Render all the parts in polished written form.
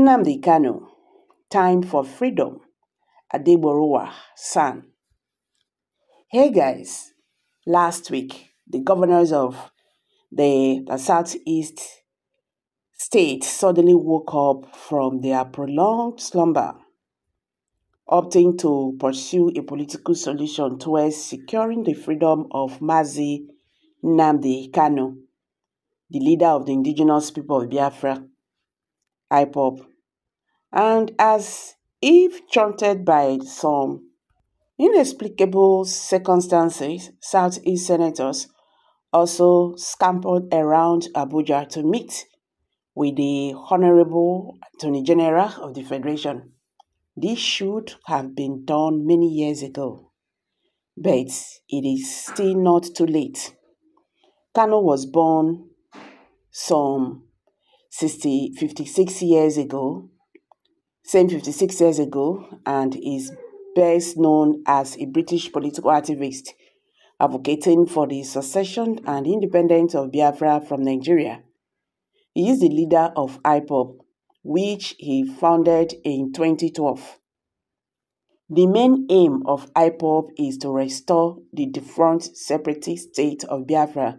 NNAMDI KANU, time for freedom. Adegboruwa, son. Hey guys, last week, the governors of the southeast state suddenly woke up from their prolonged slumber, opting to pursue a political solution towards securing the freedom of Mazi Nnamdi Kanu, the leader of the indigenous people of Biafra, IPOB. And as if chanted by some inexplicable circumstances, Southeast senators also scampered around Abuja to meet with the Honorable Attorney General of the Federation. This should have been done many years ago, but it is still not too late. Kanu was born some 56 years ago, and is best known as a British political activist advocating for the secession and independence of Biafra from Nigeria. He is the leader of IPOB, which he founded in 2012. The main aim of IPOB is to restore the defunct separatist state of Biafra,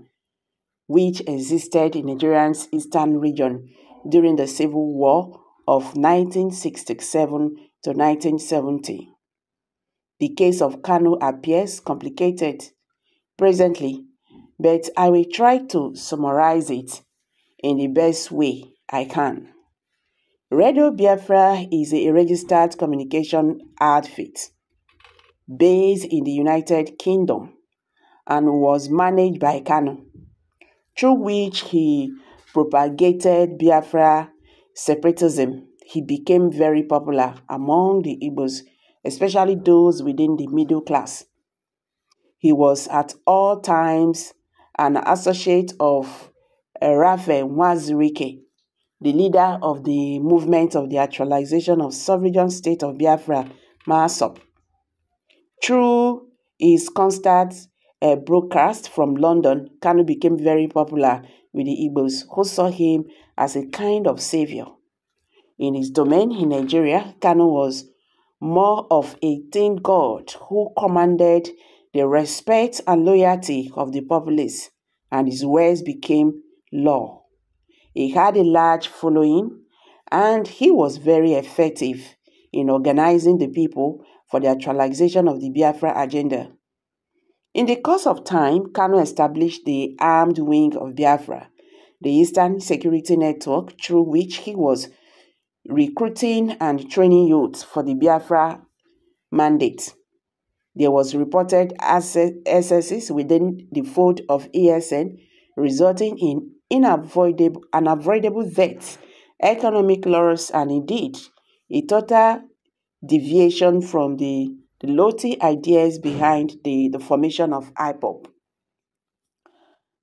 which existed in Nigeria's eastern region during the Civil War of 1967 to 1970. The case of Kanu appears complicated presently, but I will try to summarize it in the best way I can. Radio Biafra is a registered communication outfit based in the United Kingdom and was managed by Kanu, through which he propagated Biafra separatism. He became very popular among the Igbos, especially those within the middle class. He was at all times an associate of Raphael Nwazurike, the leader of the movement of the actualization of sovereign state of Biafra, MASOP. Through his constant broadcast from London, Kanu became very popular with the Igbos, who saw him as a kind of savior. In his domain in Nigeria, Kanu was more of a teen god who commanded the respect and loyalty of the populace, and his words became law. He had a large following, and he was very effective in organizing the people for the actualization of the Biafra agenda. In the course of time, Kanu established the armed wing of Biafra, the Eastern Security Network, through which he was recruiting and training youths for the Biafra mandate. There was reported excesses within the fold of ESN, resulting in unavoidable deaths, economic loss, and indeed a total deviation from the lofty ideas behind the formation of IPOB.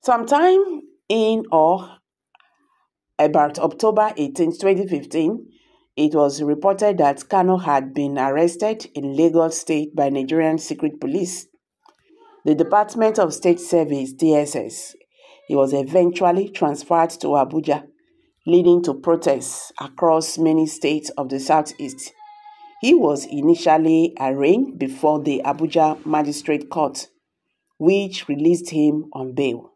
Sometime in or about October 18, 2015, it was reported that Kanu had been arrested in Lagos State by Nigerian Secret Police, the Department of State Service, DSS. He was eventually transferred to Abuja, leading to protests across many states of the Southeast. He was initially arraigned before the Abuja Magistrate Court, which released him on bail.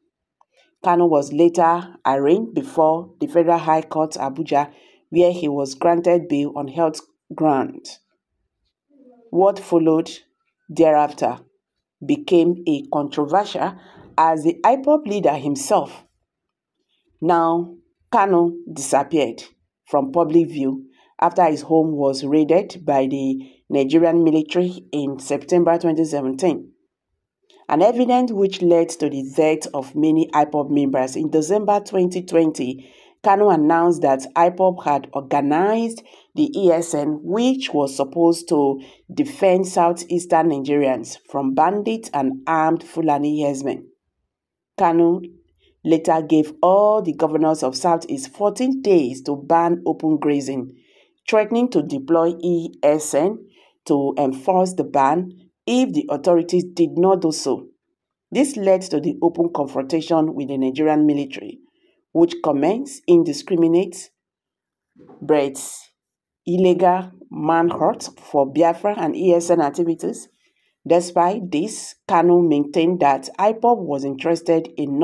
Kanu was later arraigned before the Federal High Court, Abuja, where he was granted bail on health grounds. What followed thereafter became a controversial as the IPOB leader himself. Now, Kanu disappeared from public view after his home was raided by the Nigerian military in September 2017. An evidence which led to the death of many IPOB members. In December 2020, Kanu announced that IPOB had organized the ESN, which was supposed to defend southeastern Nigerians from bandits and armed Fulani herdsmen. Kanu later gave all the governors of Southeast 14 days to ban open grazing, threatening to deploy ESN to enforce the ban if the authorities did not do so. This led to the open confrontation with the Nigerian military, which commenced indiscriminate raids illegal manhunt for Biafra and ESN activities. Despite this, KANU maintained that IPOB was interested in a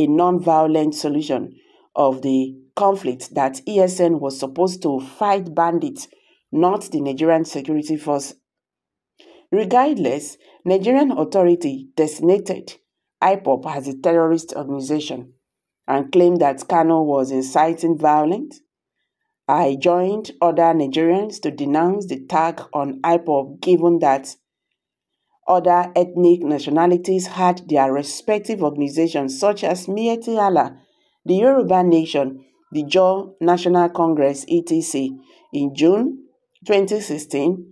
non-violent solution of the conflict, that ESN was supposed to fight bandits, not the Nigerian security force. Regardless, Nigerian authority designated IPOB as a terrorist organization and claimed that KANU was inciting violence. I joined other Nigerians to denounce the tag on IPOB, given that other ethnic nationalities had their respective organizations, such as Miyetti Allah, the Yoruba Nation, the Jaw National Congress, etc. In June 2016,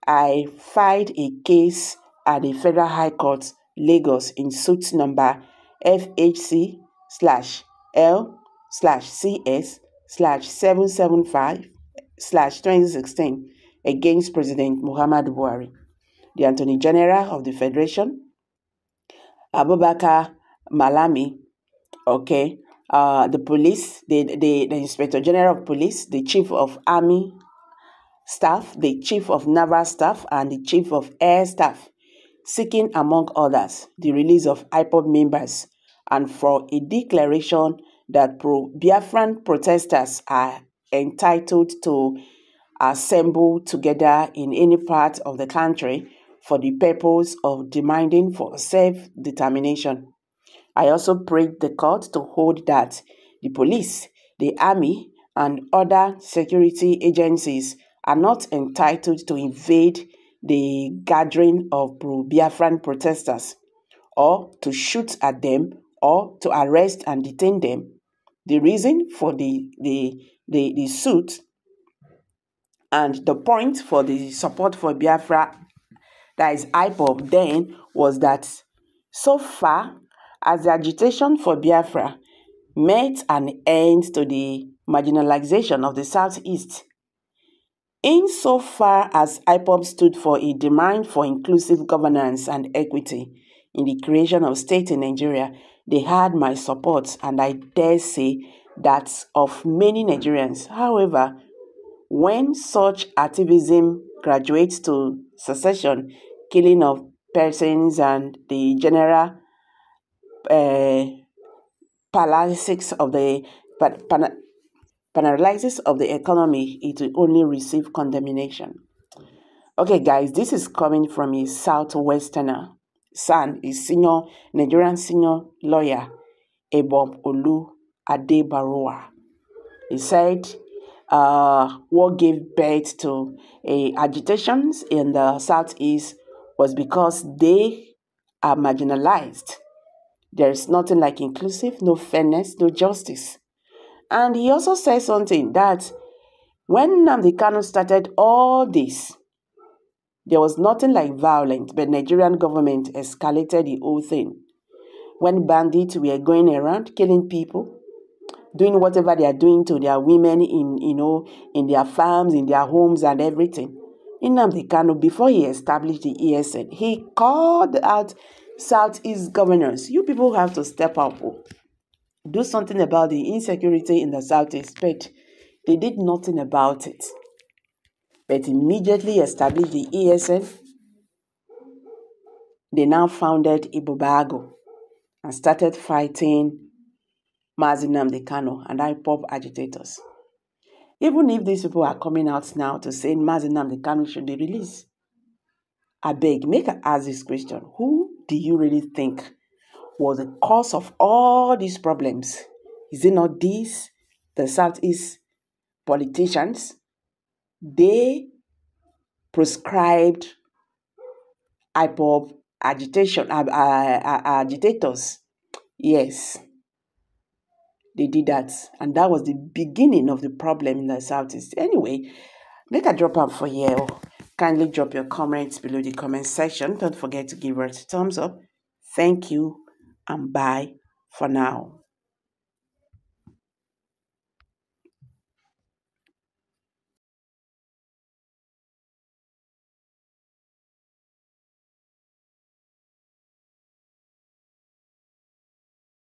I filed a case at the Federal High Court, Lagos, in suit number FHC/L/CS/775/2016 against President Muhammadu Buhari, the Attorney General of the Federation, Abubakar Malami, the police, the Inspector General of Police, the Chief of Army Staff, the Chief of Naval Staff, and the Chief of Air Staff, seeking, among others, the release of IPOB members and for a declaration that pro-Biafran protesters are entitled to assemble together in any part of the country for the purpose of demanding for self-determination. I also prayed the court to hold that the police, the army, and other security agencies are not entitled to invade the gathering of pro-Biafran protesters, or to shoot at them, or to arrest and detain them. The reason for the suit and the point for the support for Biafra, that is IPOB, then was that so far as the agitation for Biafra met an end to the marginalization of the Southeast, insofar as IPOB stood for a demand for inclusive governance and equity in the creation of state in Nigeria, they had my support, and I dare say that of many Nigerians. However, when such activism graduates to secession, killing of persons, and the general paralysis of the economy, it will only receive condemnation. Okay, guys, this is coming from a Southwesterner. Son is Nigerian senior lawyer, Ebun-Olu Adegboruwa. He said, what gave birth to agitations in the Southeast was because they are marginalized. There is nothing like inclusive, no fairness, no justice. And he also said something that when NNAMDI KANU started all this, there was nothing like violence, but Nigerian government escalated the whole thing. When bandits were going around killing people, doing whatever they are doing to their women in their farms, in their homes and everything. NNAMDI KANU, before he established the ESN, he called out Southeast governors. You people have to step up, do something about the insecurity in the Southeast, but they did nothing about it. But immediately established the ESN, they now founded Ibobago and started fighting NNAMDI KANU and IPOB agitators. Even if these people are coming out now to say NNAMDI KANU should be released, I beg, make I ask this question. Who do you really think was the cause of all these problems? Is it not these, the Southeast politicians? They prescribed IPOB agitators. Yes, they did that. And that was the beginning of the problem in the Southeast. Anyway, make a drop up for you. Kindly drop your comments below the comment section. Don't forget to give us a thumbs up. Thank you and bye for now.